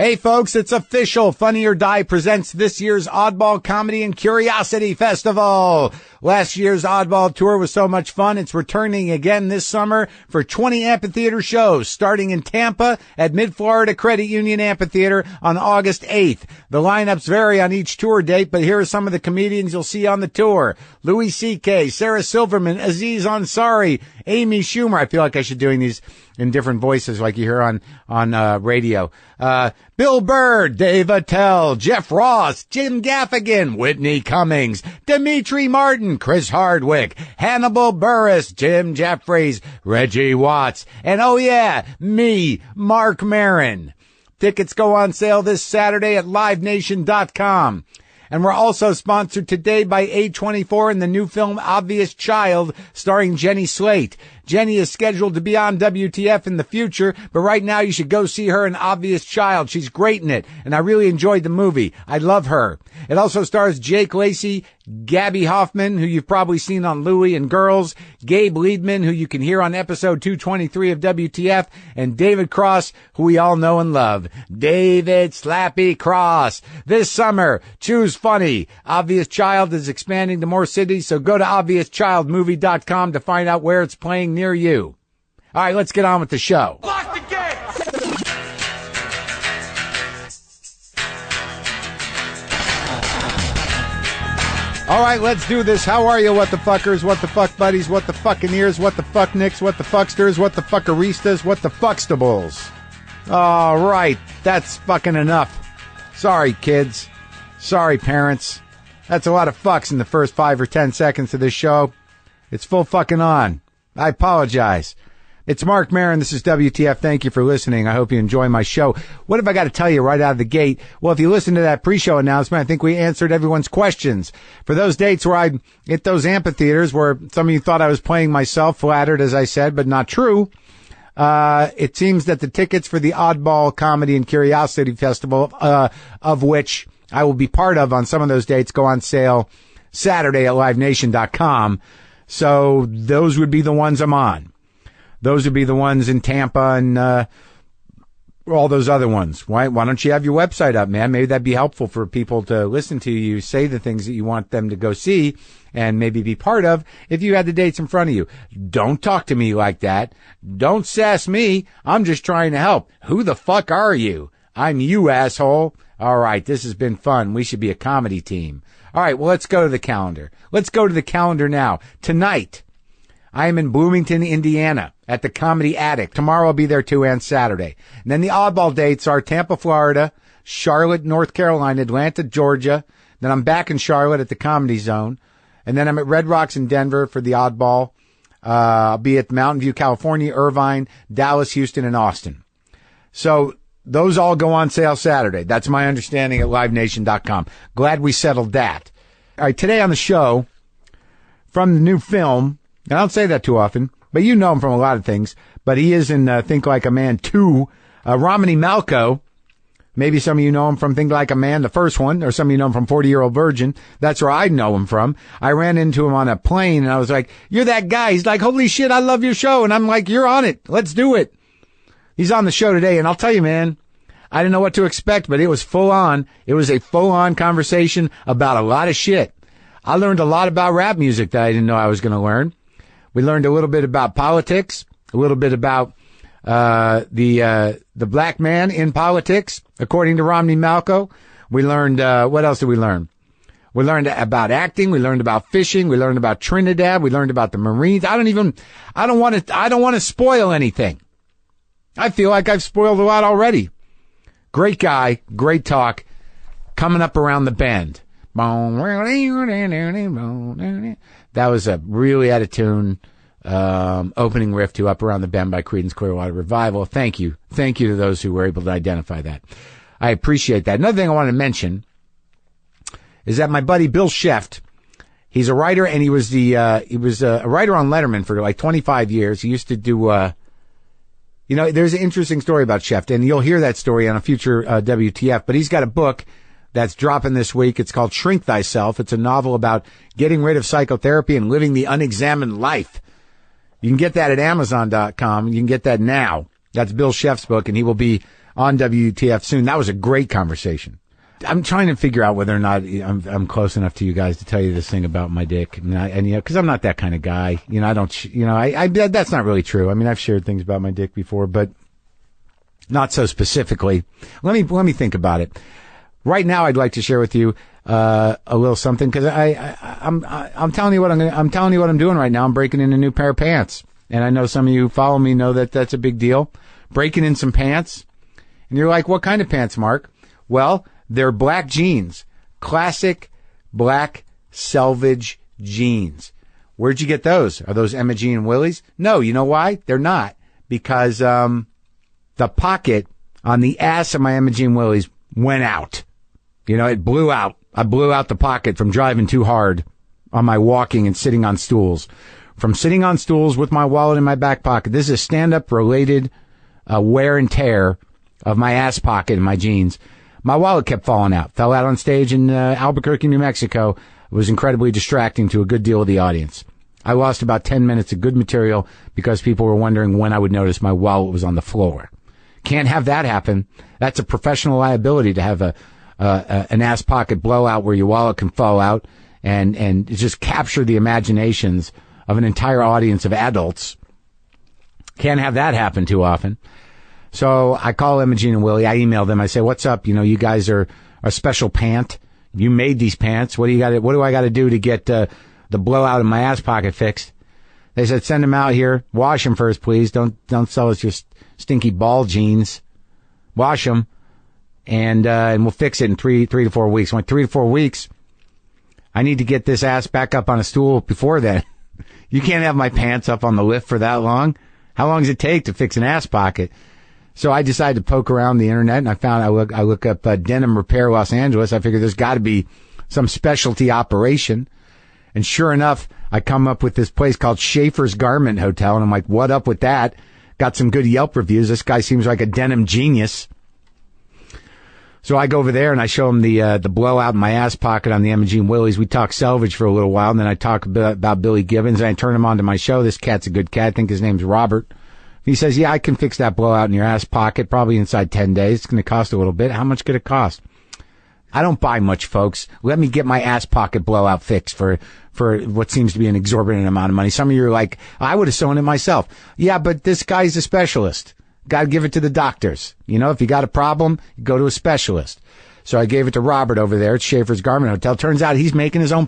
Hey folks, it's official. Funny or Die presents this year's Oddball Comedy and Curiosity Festival. Last year's Oddball Tour was so much fun, it's returning again this summer for 20 amphitheater shows, starting in Tampa at Mid-Florida Credit Union Amphitheater on August 8th. The lineups vary on each tour date, but here are some of the comedians you'll see on the tour. Louis C.K., Sarah Silverman, Aziz Ansari, Amy Schumer. I feel like I should be doing these in different voices like you hear on radio. Bill Burr, Dave Attell, Jeff Ross, Jim Gaffigan, Whitney Cummings, Dimitri Martin, Chris Hardwick, Hannibal Buress, Jim Jeffries, Reggie Watts, and oh yeah, me, Marc Maron. Tickets go on sale this Saturday at livenation.com. And we're also sponsored today by A24 and the new film Obvious Child, starring Jenny Slate. Jenny is scheduled to be on WTF in the future, but right now you should go see her in Obvious Child. She's great in it, and I really enjoyed the movie. I love her. It also stars Jake Lacey, Gabby Hoffman, who you've probably seen on Louie and Girls, Gabe Liedman, who you can hear on episode 223 of WTF, and David Cross, who we all know and love. David Slappy Cross. This summer, choose funny. Obvious Child is expanding to more cities, so go to obviouschildmovie.com to find out where it's playing near you. All right, let's get on with the show. Lock the gate! All right, let's do this. How are you, what the fuckers, what the fuck buddies, what the fucking ears, what the fuck nicks, what the fucksters, what the fuckeristas, what the fuckstables? All right, that's fucking enough. Sorry, kids. Sorry, parents. That's a lot of fucks in the first 5 or 10 seconds of this show. It's full fucking on. I apologize. It's Marc Maron. This is WTF. Thank you for listening. I hope you enjoy my show. What have I got to tell you right out of the gate? Well, if you listen to that pre-show announcement, I think we answered everyone's questions. For those dates where I hit those amphitheaters where some of you thought I was playing myself, flattered, as I said, but not true, it seems that the tickets for the Oddball Comedy and Curiosity Festival, of which I will be part of on some of those dates, go on sale Saturday at livenation.com. So those would be the ones I'm on. Those would be the ones in Tampa and all those other ones. Why don't you have your website up, man? Maybe that'd be helpful for people to listen to you say the things that you want them to go see and maybe be part of if you had the dates in front of you. Don't talk to me like that. Don't sass me. I'm just trying to help. Who the fuck are you? I'm you, asshole. All right, this has been fun. We should be a comedy team. All right, well, let's go to the calendar. Let's go to the calendar now. Tonight, I am in Bloomington, Indiana at the Comedy Attic. Tomorrow I'll be there too, and Saturday. And then the oddball dates are Tampa, Florida, Charlotte, North Carolina, Atlanta, Georgia. Then I'm back in Charlotte at the Comedy Zone. And then I'm at Red Rocks in Denver for the oddball. I'll be at Mountain View, California, Irvine, Dallas, Houston, and Austin. So those all go on sale Saturday. That's my understanding at livenation.com. Glad we settled that. All right, today on the show, from the new film, and I don't say that too often, but you know him from a lot of things, but he is in Think Like a Man 2, Romany Malco. Maybe some of you know him from Think Like a Man, the first one, or some of you know him from 40-Year-Old Virgin. That's where I know him from. I ran into him on a plane, and I was like, you're that guy. He's like, holy shit, I love your show. And I'm like, you're on it. Let's do it. He's on the show today, and I'll tell you, man, I didn't know what to expect, but it was full on. It was a full-on conversation about a lot of shit. I learned a lot about rap music that I didn't know I was going to learn. We learned a little bit about politics, a little bit about the black man in politics, according to Romany Malco. We learned what else did we learn? We learned about acting. We learned about fishing. We learned about Trinidad. We learned about the Marines. I don't want to spoil anything. I feel like I've spoiled a lot already. Great guy, great talk, coming up around the bend. That was a really out of tune opening riff to Up Around the Bend by Creedence Clearwater Revival. Thank you. Thank you to those who were able to identify that. I appreciate that. Another thing I want to mention is that my buddy Bill Sheft, he's a writer, and he was a writer on Letterman for like 25 years. He used to do there's an interesting story about Sheft, and you'll hear that story on a future WTF, but he's got a book that's dropping this week. It's called Shrink Thyself. It's a novel about getting rid of psychotherapy and living the unexamined life. You can get that at Amazon.com. You can get that now. That's Bill Sheft's book, and he will be on WTF soon. That was a great conversation. I'm trying to figure out whether or not I'm close enough to you guys to tell you this thing about my dick. And because I'm not that kind of guy. I don't, that's not really true. I mean, I've shared things about my dick before, but not so specifically. Let me think about it. Right now, I'd like to share with you a little something, because I'm telling you what I'm telling you what I'm doing right now. I'm breaking in a new pair of pants, and I know some of you who follow me know that that's a big deal. Breaking in some pants, and you're like, what kind of pants, Mark? Well, they're black jeans, classic black selvage jeans. Where'd you get those? Are those Emma Jean and Willie's? No, you know why? They're not, because the pocket on the ass of my Emma Jean Willie's went out. It blew out. I blew out the pocket from driving too hard on my walking and sitting on stools. From sitting on stools with my wallet in my back pocket. This is a stand-up related wear and tear of my ass pocket in my jeans. My wallet kept falling out. Fell out on stage in Albuquerque, New Mexico. It was incredibly distracting to a good deal of the audience. I lost about 10 minutes of good material because people were wondering when I would notice my wallet was on the floor. Can't have that happen. That's a professional liability to have an ass pocket blowout where your wallet can fall out and just capture the imaginations of an entire audience of adults. Can't have that happen too often. So I call Emma Jean and Willie. I email them. I say, what's up? You guys are a special pant. You made these pants. What do I got to do to get the blowout in my ass pocket fixed? They said, send them out here. Wash them first, please. Don't sell us your stinky ball jeans. Wash them, and we'll fix it in three to 4 weeks. I'm like, 3 to 4 weeks? I need to get this ass back up on a stool before then. You can't have my pants up on the lift for that long. How long does it take to fix an ass pocket? So I decided to poke around the internet, and I look up Denim Repair Los Angeles. I figured there's got to be some specialty operation. And sure enough, I come up with this place called Schaefer's Garment Hotel, and I'm like, what up with that? Got some good Yelp reviews. This guy seems like a denim genius. So I go over there and I show him the blowout in my ass pocket on the Emma Jean Willie's. We talk salvage for a little while, and then I talk about Billy Gibbons, and I turn him on to my show. This cat's a good cat. I think his name's Robert. He says, yeah, I can fix that blowout in your ass pocket probably inside 10 days. It's going to cost a little bit. How much could it cost? I don't buy much, folks. Let me get my ass pocket blowout fixed for what seems to be an exorbitant amount of money. Some of you are like, I would have sewn it myself. Yeah, but this guy's a specialist. Got to give it to the doctors. If you got a problem, you go to a specialist. So I gave it to Robert over there at Schaefer's Garment Hotel. Turns out he's making his own